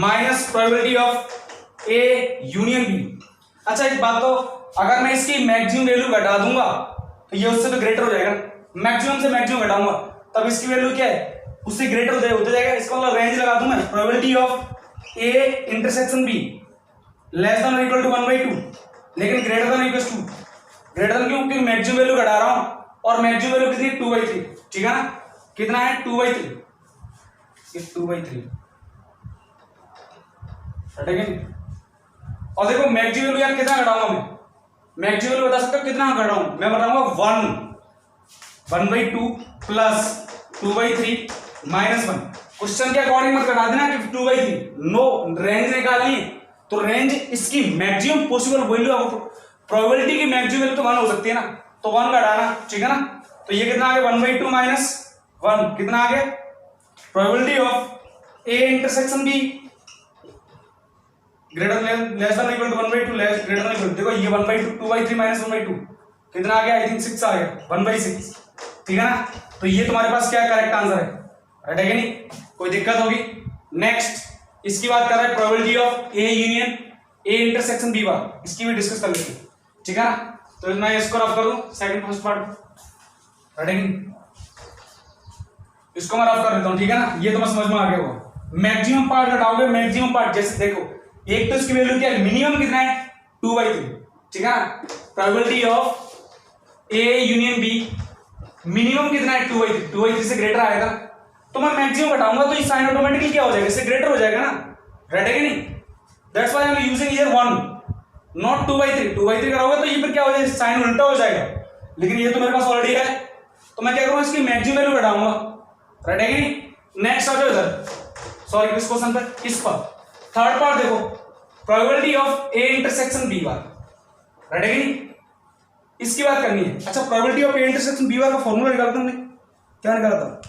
minus probability of A union B. अच्छा एक बात, तो अगर मैं इसकी मैक्सिमम वैल्यू घटा दूंगा तो ये उससे तो ग्रेटर हो जाएगा, मैक्सिमम से मैक्सिमम घटाऊंगा तब इसकी वैल्यू क्या है? उससे ग्रेटर होते जाएगा। इसका मतलब रेंज लगा दूं मैं, probability of A intersection B less than और इक्वल टू 1/2 लेकिन greater than equal to, greater than क्यों? क्योंकि मैक्सिमम वैल्यू घटा रहा हूं और मैक्सिमम वैल्यू कितनी? 2/3, ठीक है ना? कितना है? 2/3, ये 2/3, ठीक है? और देखो मैक्सिमम वैल्यू यार कितना घटाऊंगा मैं? मैक्सिमम वैल्यू बता सकते हो कितना घटाऊं? मैं बताऊंगा 1/2 प्लस 2/3 माइनस 1। क्वेश्चन के अकॉर्डिंग मत घटा देना कि 2/3, नो, रेंज निकालनी है तो रेंज इसकी मैक्सिमम पॉसिबल वैल्यू, प्रोबेबिलिटी की मैक्सिमम वैल्यू तो 1 हो सकती है ना, तो 1 घटाना, ठीक है ना? तो ये कितना आ गया? 1/2 माइनस 1 कितना आ गया? Probability of A intersection B greater less than equal to 1/2 less greater than equal, देखो ये 1/2 2/3 माइनस 1/2 कितना आ गया? आई थिंक 6 आ गया, 1/6, ठीक है ना? तो ये तुम्हारे पास क्या करेक्ट आंसर है, राइट है कि नहीं? कोई दिक्कत होगी? नेक्स्ट इसकी बात कर रहा है probability of A union A intersection B bar, इसकी भी डिस्कस कर लेते हैं, ठीक है ना? तो मैं इसको रफ कर दूं, सेकंड फर्स्ट पार्ट, राइट है कि नहीं? इसको मैं रफ कर देता हूं, ठीक है ना? ये तो समझ में आ गया होगा। मैक्सिमम पार्ट घटाओगे, मैक्सिमम पार्ट जैसे देखो, एक तो इसकी वैल्यू क्या है? मिनिमम कितना है? 2/3, ठीक है ना? Probability of A union B minimum कितना है? 2/3, 2/3 से ग्रेटर आएगा तो मैं मैक्सिमम घटाऊंगा तो ये साइन ऑटोमेटिकली क्या हो जाएगा? इससे ग्रेटर हो जाएगा ना, राइट है कि नहीं? That's why I am using here 1 not 2/3। 2/3 करोगे तो ये फिर क्या हो जाएगा? साइन उल्टा हो जाएगा, लेकिन ये तो मेरे पास ऑलरेडी है तो मैं क्या करूंगा? इसकी मैक्सिमम वैल्यू घटाऊंगा राइट है कि नहीं? नेक्स्ट आ जाओ इधर, सॉरी किस क्वेश्चन पर, इस पर थर्ड पार्ट देखो, probability of A intersection B bar, right है कि नहीं? इसकी बात करनी है। अच्छा, probability of A intersection B bar का फॉर्मूला निकाला था हमने, क्या निकाला था?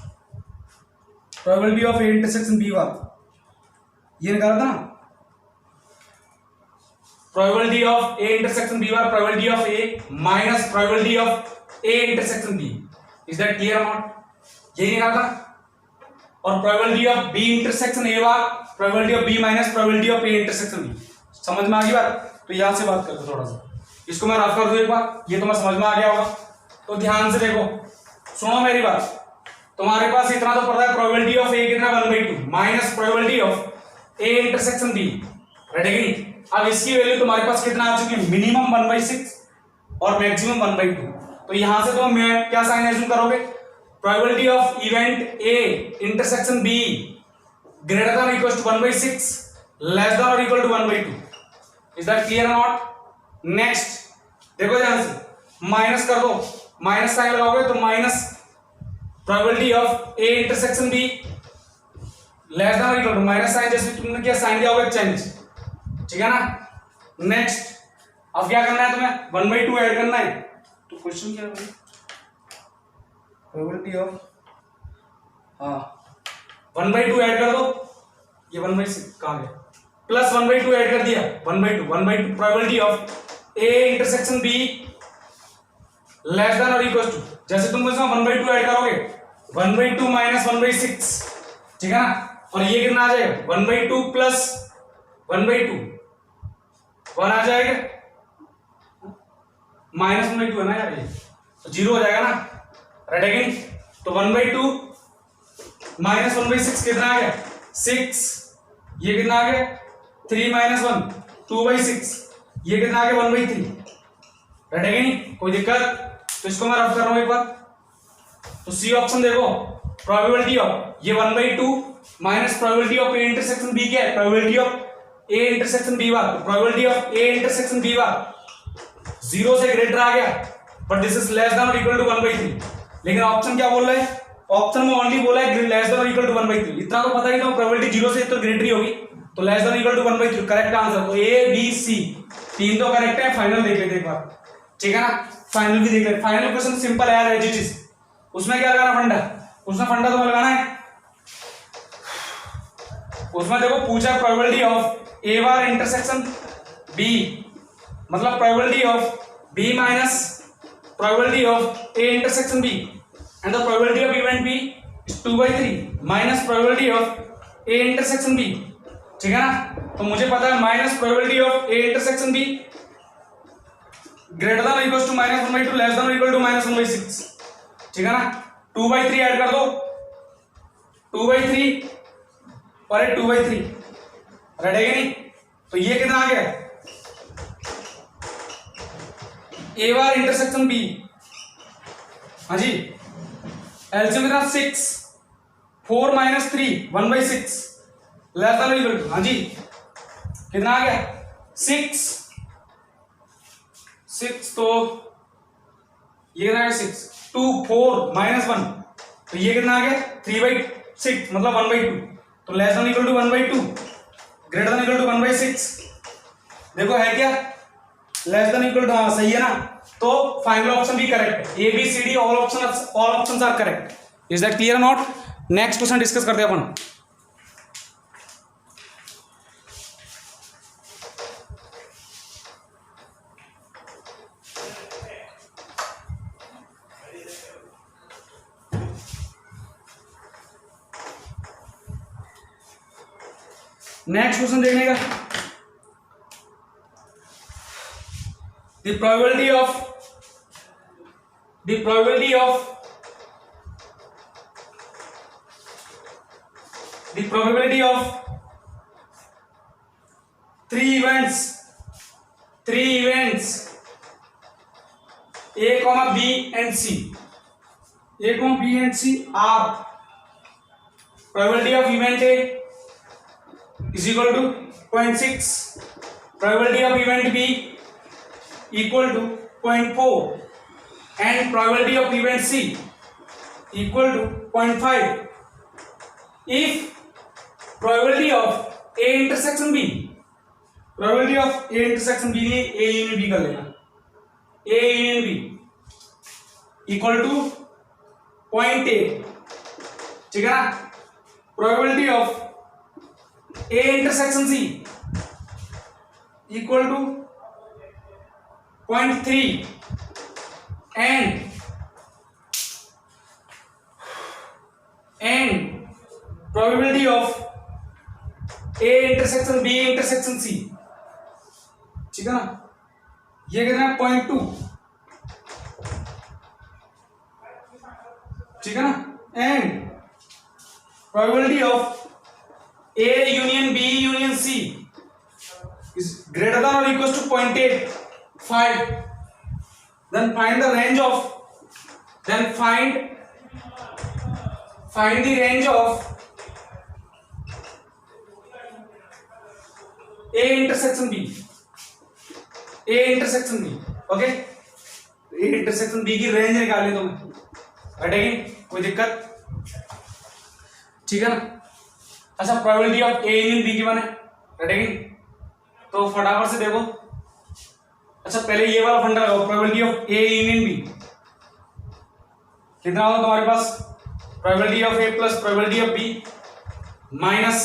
Probability of A intersection B bar ये निकाला था ना, probability of A intersection B bar, probability of A minus probability of A intersection B, is that clear और नॉट? यही निकाला था। और probability of B intersection A bar, probability of B minus probability of A intersection B. समझ में आ गई बात? तो यहां से बात करते थोड़ा सा, इसको मैं रफ कर दूं एक बार, ये तो मैं समझ में आ गया होगा। तो ध्यान से देखो, सुनो मेरी बात, तुम्हारे पास इतना तो पता है प्रोबेबिलिटी ऑफ ए कितना 1/2 minus probability of A intersection B, right है कि नहीं? अब इसकी वैल्यू तुम्हारे पास कितना आ चुकी है, मिनिमम 1/6 और मैक्सिमम 1/2। तो यहां से तुम क्या साइन एज्यूम करोगे, probability of event A intersection B greater than equal to 1/6 less than और equal to 1/2। Is that clear और नॉट? नेक्स्ट देखो ध्यान से, माइनस कर दो, माइनस साइन लगाओगे तो minus probability of A intersection B less than और इक्वल टू, माइनस साइन जैसे तुमने क्या साइन दिया होगा चेंज, ठीक है ना? नेक्स्ट अब क्या करना है तुम्हें, 1/2 ऐड करना है। तो क्वेश्चन क्या है, प्रोबेबिलिटी ऑफ 1/2 ऐड कर दो, ये 1/6 कहां गया, प्लस 1/2 ऐड कर दिया, 1/2 probability of A intersection B less than और इक्वल टू, जैसे तुम इसमें 1/2 ऐड करोगे 1/2 माइनस 1/6, ठीक है ना? और ये कितना आ जाएगा, 1/2 प्लस 1/2 1 आ जाएगा, माइनस 1/2 है ना यार, ये तो 0 हो जाएगा ना, राइट है कि नहीं? तो 1/2 माइनस 1/6 कितना आ गया, 6, ये कितना आ गया 3 माइनस 1 2/6, ये कितना आ गया 1/3, राइट है कि नहीं? कोई दिक्कत? तो इसको मैं रफ कर रहा हूं एक बार, तो सी ऑप्शन देखो, प्रोबेबिलिटी ऑफ ये 1/2 minus probability of A intersection B क्या है, probability of A intersection B bar, probability of A intersection B bar 0 से ग्रेटर आ गया, but this is less than और इक्वल टू 1/3। लेकिन ऑप्शन क्या बोल रहा है, ऑप्शन में ओनली बोला है लेस देन और इक्वल टू 1/3, इतना तो पता ही ना, प्रोबेबिलिटी 0 से तो ग्रेटर ही होगी, तो less than equal to 1/3 correct answer. तो ए बी सी तीन तो करेक्ट है, फाइनल देख लेते एक बार, ठीक है ना? फाइनल भी देख लेते। फाइनल क्वेश्चन सिंपल है यार, एज इट इज, उसमें क्या लगाना फंडा, उसमें फंडा तो लगाना है, उसमें देखो पूछा probability of A bar intersection B, मतलब probability of B minus probability of A intersection B, and the probability of event B is 2/3 minus probability of A intersection B, ठीक है ना? तो मुझे पता है minus probability of A intersection B greater than और equal to minus 1/2 less than और equal to minus 1/6, ठीक है ना? 2/3 ऐड कर दो, 2/3 और 2/3, राइट है कि नहीं? तो ये कितना आ गया, ए बार इंटरसेक्शन बी, हाँ जी, एलसीएम कितना 6, 4 माइनस 3 1/6 लेस देन और इक्वल टू, हाँ जी कितना आ गया 6, तो ये कितना है 6 2 4 माइनस 1, तो ये कितना आ गया 3/6 मतलब 1/2, तो less than equal to 1/2 greater than equal to 1/6, देखो है क्या लेस देन इक्वल टू, हाँ सही है ना? तो फाइनल ऑप्शन भी करेक्ट है, A B C D all options are correct. Is that clear not? Next question discuss करते हैं अपन। नेक्स्ट क्वेश्चन देखने का, the probability of the probability of three events A, B and C are probability of event A is equal to 0.6, probability of event B equal to 0.4 and probability of event C equal to 0.5 if probability of A intersection B, probability of A intersection B नहीं, A union B कर लेना, A union B equal to 0.8, ठीक है ना। Probability of A intersection C equal to 0.3 and probability of A intersection B intersection C, ठीक है ना, ये कितना है 0.2, ठीक है ना, and probability of A union B union C is greater than or equals to 0.85, then find the range of, then find the range of A intersection B, A intersection B, okay. A intersection B की range निकालनी तुम्हें, हटेगी कोई दिक्कत, ठीक है ना। अच्छा probability of A union B की बने, हटेगी, तो फटाफट से देखो। अच्छा पहले ये वाला फंडा लगाओ, probability of A union B कितना होगा तुम्हारे पास, probability of A plus probability of B minus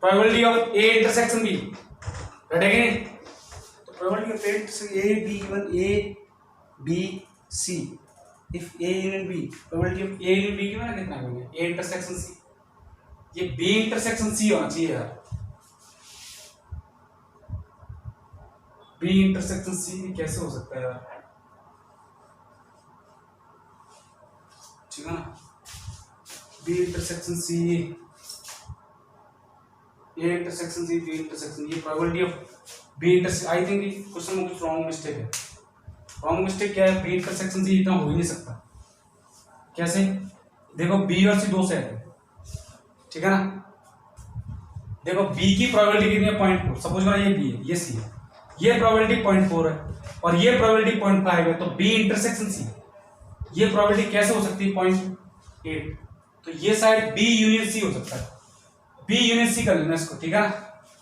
probability of A intersection B, रटेंगे। तो probability of A B given A B C if A union B, probability of A union B given कितना होगा, A intersection C, ये B intersection C होना चाहिए यार, B intersection C कैसे हो सकता है यार, ठीक है ना। B intersection C, A intersection C, B intersection, ये probability of B intersection, I think question में कुछ रॉन्ग मिस्टेक है। रॉन्ग मिस्टेक क्या है, B इंटरसेक्शन C इतना हो ही नहीं सकता। कैसे, देखो B और C दो सेट है, ठीक है ना। देखो B की प्रोबेबिलिटी कितनी है 0.4, सपोज करो ये B है, ये C है, ये प्रोबेबिलिटी 0.4 है और ये प्रोबेबिलिटी 0.5 है, तो B इंटरसेक्शन C, ये प्रोबेबिलिटी कैसे हो सकती है 0.8, तो ये शायद B यूनियन C हो सकता है, B यूनियन C कर लेना इसको, ठीक है ना।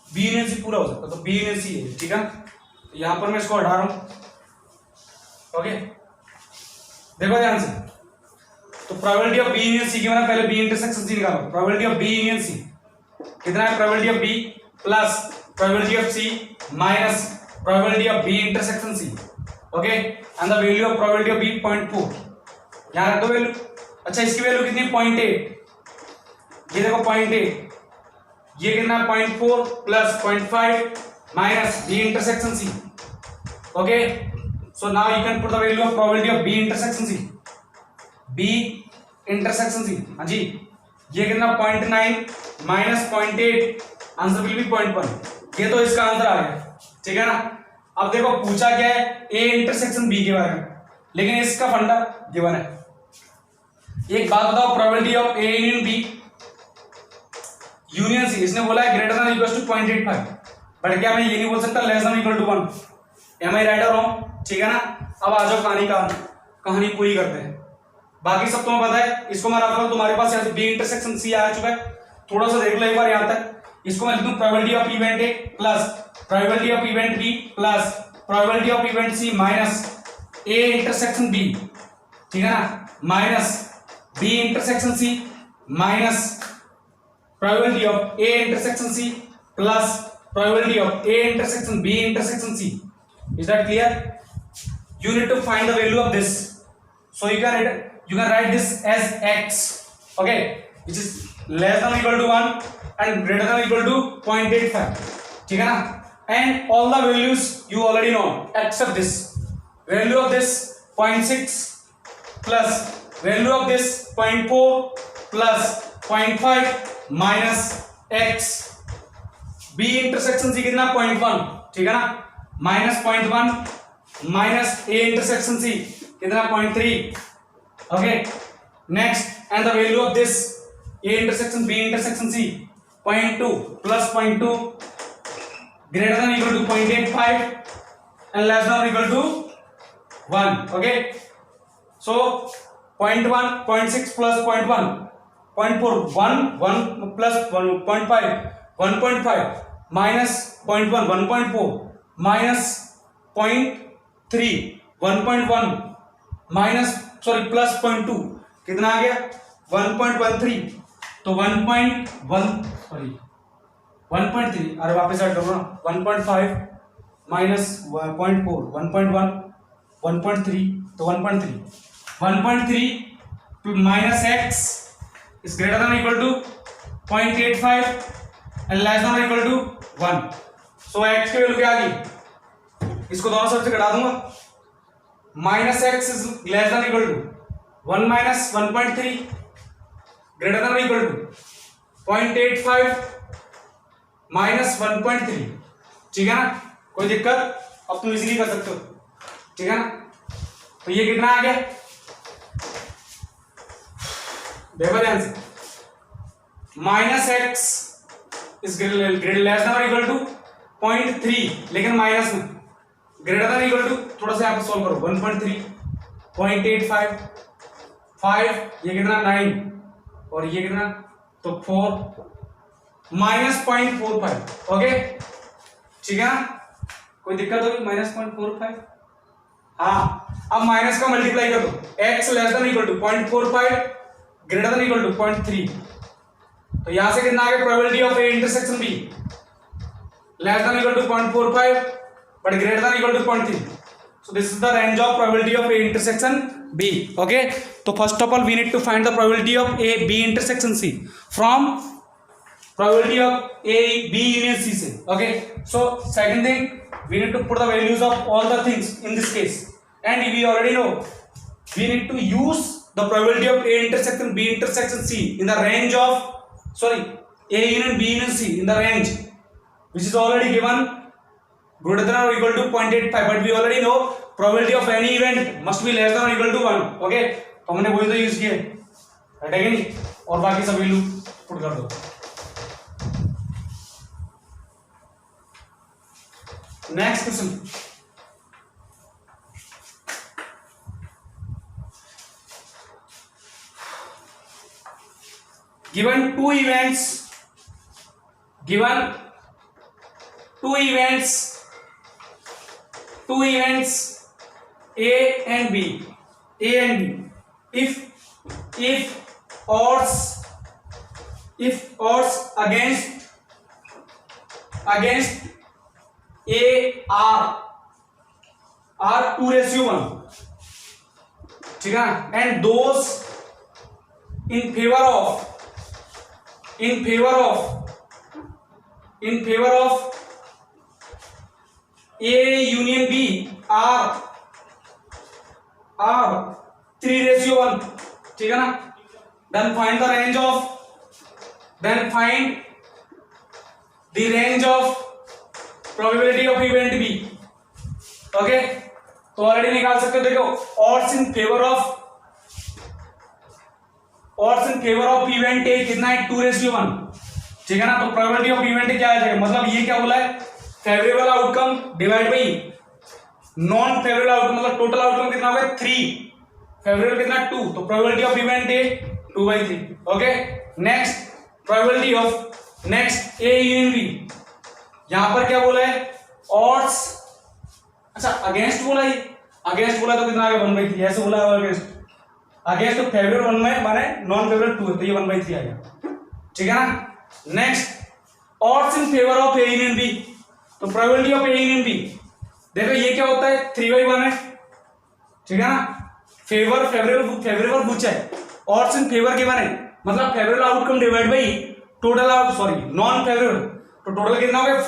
B यूनियन C पूरा हो सकता है, तो B यूनियन C है, ठीक है। तो यहां पर मैं इसको हटा रहा हूं, ओके। देखो ध्यान से, तो probability of B union C की मैंने पहले B इंटरसेक्शन C निकालो, probability of B union C कितना है, probability of B plus probability of C minus probability of B intersection C, okay, and the value of probability of B 0.4, यहां रख दो value. अच्छा इसकी वैल्यू कितनी है 0.8, ये देखो 0.8, ये कितना 0.4 plus 0.5 minus B intersection C, okay. So now you can put the value of probability of B intersection C, B intersection C, हाँ जी, ये कितना 0.9 माइनस 0.8, आंसर विल बी 0.1, ये तो इसका आंसर आ गया, ठीक है ना। अब देखो पूछा क्या है, A इंटरसेक्शन B के बारे में, लेकिन इसका फंडा गिवन है। एक बात बताओ, probability of A union B union C, इसने बोला है greater than equal to 0.85, but क्या मैं ये नहीं बोल सकता less than equal to 1, am I right और रॉन्ग, ठीक है ना। अब आ जाओ कहानी पूरी करते हैं, बाकी सब तुम्हें पता है। इसको मैं रख रहा हूं तुम्हारे पास, यहाँ से B इंटरसेक्शन C आ चुका है, थोड़ा सा देख लो एक बार यहाँ तक। इसको मैं लिख दूं probability of event A plus probability of event B plus probability of event C minus A intersection B, ठीक है ना, minus B intersection C minus probability of A intersection C plus probability of A intersection B intersection C. Is that clear? You need to find the value of this. So you can write this as x, okay, which is less than or equal to 1 and greater than or equal to 0.85, ठीक है ना। And all the values you already know except this value of this 0.6 plus value of this 0.4 plus 0.5 minus x, B intersection C कितना 0.1, ठीक है ना, minus 0.1 minus A intersection C कितना 0.3, okay. Next and the value of this A intersection B intersection C 0.2 plus 0.2 greater than equal to 0.85 and less than equal to 1, okay. So 0.1 0.6 plus 0.1 0.4 1 plus 1.5 1.5 minus 0.1 1.4 minus 0.3 1.1 minus sorry plus 0.2 कितना आ गया 1.13 तो 1.1 sorry 1.3 अरे वापस add करो ना 1.5 minus 0.4 1.1 1.3 तो 1.3 minus x is greater than or equal to 0.85 and less than or equal to 1. So x की वैल्यू क्या आ गई इसको दोनों साइड से घटा दूंगा minus x is less than or equal to 1 minus 1.3 greater than or equal to 0.85 minus 1.3 ठीक है ना कोई दिक्कत अब तुम इजीली कर सकते हो ठीक है ना तो ये कितना आ गया देखो ध्यान से minus x is greater less than और इक्वल टू 0.3 लेकिन माइनस में ग्रेटर देन इक्वल टू थोड़ा सा आप सॉल्व करो 1.3 0.85 5 ये कितना 9 और ये कितना तो 4 माइनस 0.45 ओके ठीक है ना कोई दिक्कत होगी माइनस 0.45 हाँ अब माइनस का मल्टीप्लाई कर दो x less than equal to 0.45 greater than equal to 0.3 तो यहां से कितना आ गया probability of A intersection B less than equal to 0.45 but greater than equal to 0.3 so this is the range of probability of a intersection b okay so first of all we need to find the probability of a b intersection c from probability of a b union c से okay so second thing we need to put the values of all the things in this case and we already know we need to use the probability of a intersection b intersection c in the range of sorry a union b union c in the range which is already given greater than or equal to 0.85 but we already know probability of any event must be less than or equal to 1 okay तो हमने वही तो use किया right है कि नहीं और बाकी सब वैल्यू पुट कर दो next question given two events A and B if odds against A are 2:1 ठीक है and those in favor of A union B are 3:1 ठीक है ना then find the range of probability of event B okay तो already निकाल सकते हो देखो odds in favor of event A कितना है 2:1 ठीक है ना तो प्रोबेबिलिटी ऑफ इवेंट क्या आ जाएगा मतलब ये क्या बोला है favourable outcome divide by non favourable outcome मतलब टोटल आउटकम कितना होगा 3 फेवरेबल कितना 2 तो probability of event A 2/3 okay next probability of next A union B यहां पर क्या बोला है ऑड्स अच्छा अगेंस्ट बोला है अगेंस्ट बोला तो कितना आ गया 1/3 ऐसे बोला है अगेंस्ट तो फेवरेबल 1 में माने नॉन फेवरेबल 2 है तो ये 1/3 आ गया ठीक है ना next odds in favour of A union B तो probability of A union B देखो ये क्या होता है 3/1 है ठीक है ना फेवरेबल पूछा है ऑड्स इन फेवर गिवन है मतलब favourable outcome divide by total out sorry non favourable तो टोटल कितना हो गया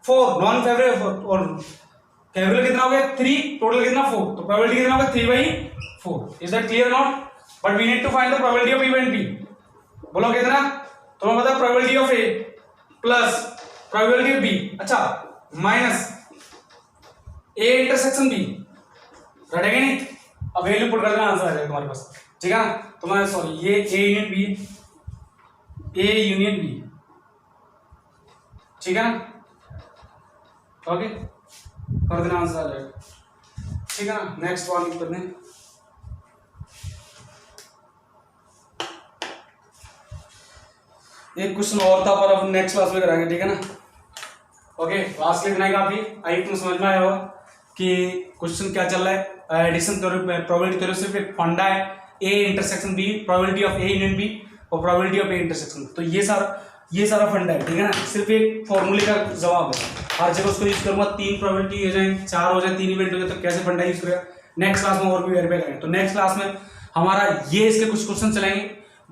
4 नॉन फेवरेबल और फेवरेबल कितना हो गया 3 टोटल कितना 4 तो प्रोबेबिलिटी कितना होगा 3/4 is that clear not but we need to find the probability of event B बोलो कितना तो मैं बता probability of A plus probability of B अच्छा माइनस ए इंटरसेक्शन बी रटेगा नहीं अब वैल्यू पुट कर देना आंसर आ जाएगा तुम्हारे पास ठीक है ना तो मैं सॉरी ये ए यूनियन बी ठीक है ना ओके कर देना आंसर आ जाएगा ठीक है ना नेक्स्ट वन कर दें एक क्वेश्चन और था पर अब नेक्स्ट क्लास में कराएंगे, ठीक है ना। ओके, क्लास के लिए काफी आई तुम समझ में आया होगा कि क्वेश्चन क्या चल रहा है। एडिशन थ्योरम, प्रोबेबिलिटी थ्योरम सिर्फ एक फंडा है, A intersection B, probability of A union B और प्रोबेबिलिटी ऑफ ए इंटरसेक्शन। तो ये सारा फंडा है, ठीक है ना। सिर्फ एक फॉर्मूले का जवाब है, हर जगह उसको यूज करूंगा। 3 प्रोबेबिलिटी हो जाए, 4 हो जाए, 3 इवेंट हो जाए, तो कैसे फंडा यूज करेगा नेक्स्ट क्लास में और भी वेरीफाई करेंगे। तो नेक्स्ट क्लास में हमारा ये इसके कुछ क्वेश्चन चलेंगे,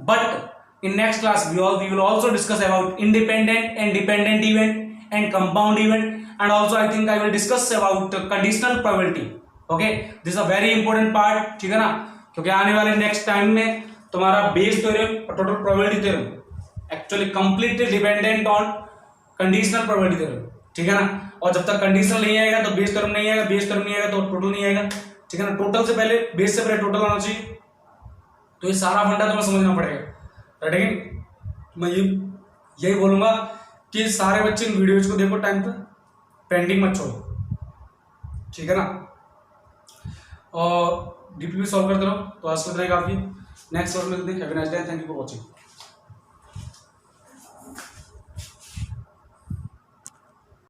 but in next class we will also discuss about independent and dependent event and compound event, and also I think I will discuss about conditional probability. Okay, this is a very important part, ठीक है ना, क्योंकि आने वाले next time में तुम्हारा Bayes theorem और total probability theorem actually completely dependent on conditional probability theorem, ठीक है ना। और जब तक कंडीशनल नहीं आएगा तो बेस थ्योरम नहीं आएगा, बेस थ्योरम नहीं आएगा तो टोटल नहीं आएगा, ठीक है ना। टोटल से पहले, बेस से पहले टोटल आना चाहिए। तो ये सारा फंडा तुम्हें समझना पड़ेगा, राइट। मैं यही बोलूंगा कि सारे बच्चे इन वीडियोज को देखो टाइम पे, पेंडिंग मत छोड़ो, ठीक है ना। और डीपीपी सॉल्व करते रहो। तो आज के लिए काफी, नेक्स्ट क्लास में मिलते हैं। Have a nice day, thank you for watching.